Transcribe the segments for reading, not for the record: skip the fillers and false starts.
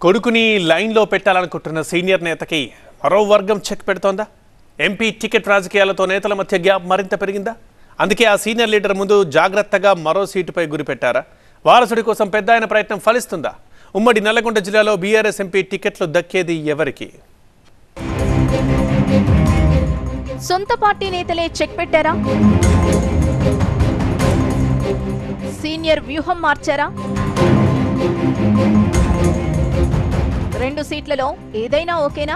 కొడుకుని లైన్లో పెట్టాలనుకుంటున్న సీనియర్ నేతకి మరో వర్గం చెక్ పెడుతోందా? ఎంపీ టికెట్ రాజకీయాలతో నేతల మధ్య గ్యాప్ మరింత పెరిగిందా? అందుకే ఆ సీనియర్ లీడర్ ముందు జాగ్రత్తగా మరో సీటుపై గురిపెట్టారా? వారసుడి కోసం పెద్దాయన ప్రయత్నం ఫలిస్తుందా? ఉమ్మడి నల్లగొండ జిల్లాలో బీఆర్ఎస్ ఎంపీ టికెట్లు దక్కేది ఎవరికి? సొంత పార్టీ నేతలే చెక్ పెట్టారా? సీనియర్ వ్యూహం మార్చారా? 2 సీట్లలో ఏదైనా ఓకేనా?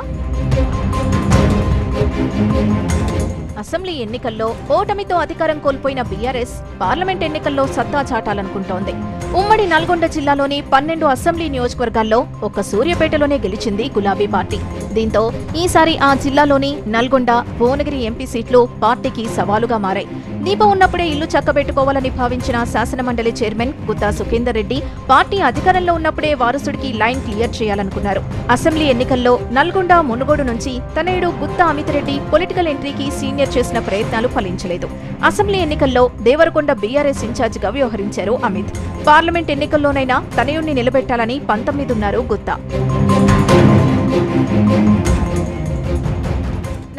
అసెంబ్లీ ఎన్నికల్లో ఓటమితో అధికారం కోల్పోయిన బీఆర్ఎస్ పార్లమెంట్ ఎన్నికల్లో సత్తా చాటాలనుకుంటోంది. ఉమ్మడి నల్గొండ జిల్లాలోని 12 అసెంబ్లీ నియోజకవర్గాల్లో ఒక్క సూర్యాపేటలోనే గెలిచింది గులాబీ పార్టీ. దీంతో ఈసారి ఆ జిల్లాలోని నల్గొండ, భువనగిరి ఎంపీ సీట్లు పార్టీకి సవాలుగా మారాయి. దీపం ఉన్నప్పుడే ఇల్లు చక్కబెట్టుకోవాలని భావించిన శాసనమండలి చైర్మన్ గుత్తా సుఖేందర్ రెడ్డి పార్టీ అధికారంలో ఉన్నప్పుడే వారసుడికి లైన్ క్లియర్ చేయాలనుకున్నారు. అసెంబ్లీ ఎన్నికల్లో నల్గొండ, మునుగోడు నుంచి తనయుడు గుత్తా అమిత్ రెడ్డి పొలిటికల్ ఎంట్రీకి సీనియర్ చేసిన ప్రయత్నాలు ఫలించలేదు. అసెంబ్లీ ఎన్నికల్లో దేవరకొండ బీఆర్ఎస్ ఇన్ఛార్జిగా వ్యవహరించారు అమిత్. పార్లమెంట్ ఎన్నికల్లోనైనా తనయుణ్ణి నిలబెట్టాలని పంతమిదున్నారు గుత్తా.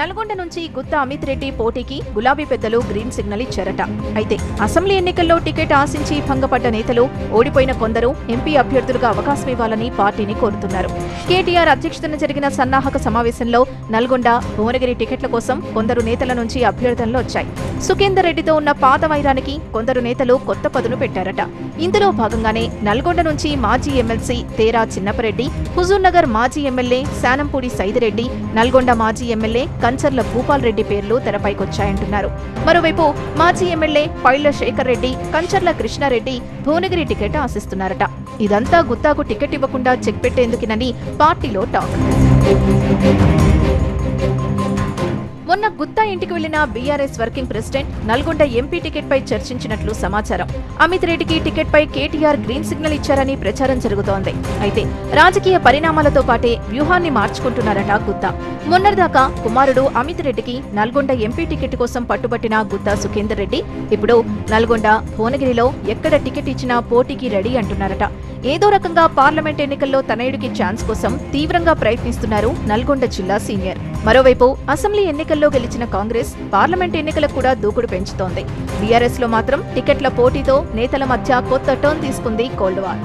నల్గొండ నుంచి గుత్తా అమిత్ రెడ్డి పోటీకి గులాబీ పెద్దలు గ్రీన్ సిగ్నల్ ఇచ్చారట. అయితే అసెంబ్లీ ఎన్నికల్లో టికెట్ ఆశించి భంగపడ్డ నేతలు, ఓడిపోయిన కొందరు ఎంపీ అభ్యర్థులుగా అవకాశం ఇవ్వాలని పార్టీని కోరుతున్నారు. కేటీఆర్ అధ్యక్షతన జరిగిన సన్నాహక సమావేశంలో నల్గొండ, భువనగిరి టికెట్ల కోసం కొందరు నేతల నుంచి అభ్యర్థనలు వచ్చాయి. సుఖేందర్ రెడ్డితో ఉన్న పాత వైరానికి కొందరు నేతలు కొత్త పదును పెట్టారట. ఇందులో భాగంగానే నల్గొండ నుంచి మాజీ ఎమ్మెల్సీ తేరా చిన్నపరెడ్డి, హుజూర్నగర్ మాజీ ఎమ్మెల్యే శానంపూడి సైదిరెడ్డి, నల్గొండ మాజీ ఎమ్మెల్యే కంచర్ల భూపాల్ రెడ్డి పేర్లు తెరపైకొచ్చాయంటున్నారు. మరోవైపు మాజీ ఎమ్మెల్యే పైళ్ల శేఖర్ రెడ్డి, కంచర్ల కృష్ణారెడ్డి భువనగిరి టికెట్ ఆశిస్తున్నారట. ఇదంతా గుత్తాకు టికెట్ ఇవ్వకుండా చెక్ పెట్టేందుకేనని పార్టీలో టాక్. మొన్న గుత్తా ఇంటికి వెళ్లిన BRS working president Nalgonda MP ticket పై చర్చించినట్లు సమాచారం. అమిత్ రెడ్డికి టికెట్ పై కేటీఆర్ గ్రీన్ సిగ్నల్ ఇచ్చారని ప్రచారం జరుగుతోంది. అయితే రాజకీయ పరిణామాలతో పాటే వ్యూహాన్ని మార్చుకుంటున్నారట గుత్తా. మొన్నటిదాకా కుమారుడు అమిత్ రెడ్డికి నల్గొండ ఎంపీ టికెట్ కోసం పట్టుబట్టిన గుత్తా సుఖేందర్ రెడ్డి ఇప్పుడు నల్గొండ, భువనగిరిలో ఎక్కడ టికెట్ ఇచ్చినా పోటీకి రెడీ అంటున్నారట. ఏదో రకంగా పార్లమెంట్ ఎన్నికల్లో తనయుడికి ఛాన్స్ కోసం తీవ్రంగా ప్రయత్నిస్తున్నారు నల్గొండ జిల్లా సీనియర్. మరోవైపు అసెంబ్లీ ఎన్నికల్లో గెలిచిన కాంగ్రెస్ పార్లమెంట్ ఎన్నికలకు కూడా దూకుడు పెంచుతోంది. బీఆర్ఎస్ లో మాత్రం టికెట్ల పోటీతో నేతల మధ్య కొత్త టర్న్ తీసుకుంది కోల్డ్ వార్.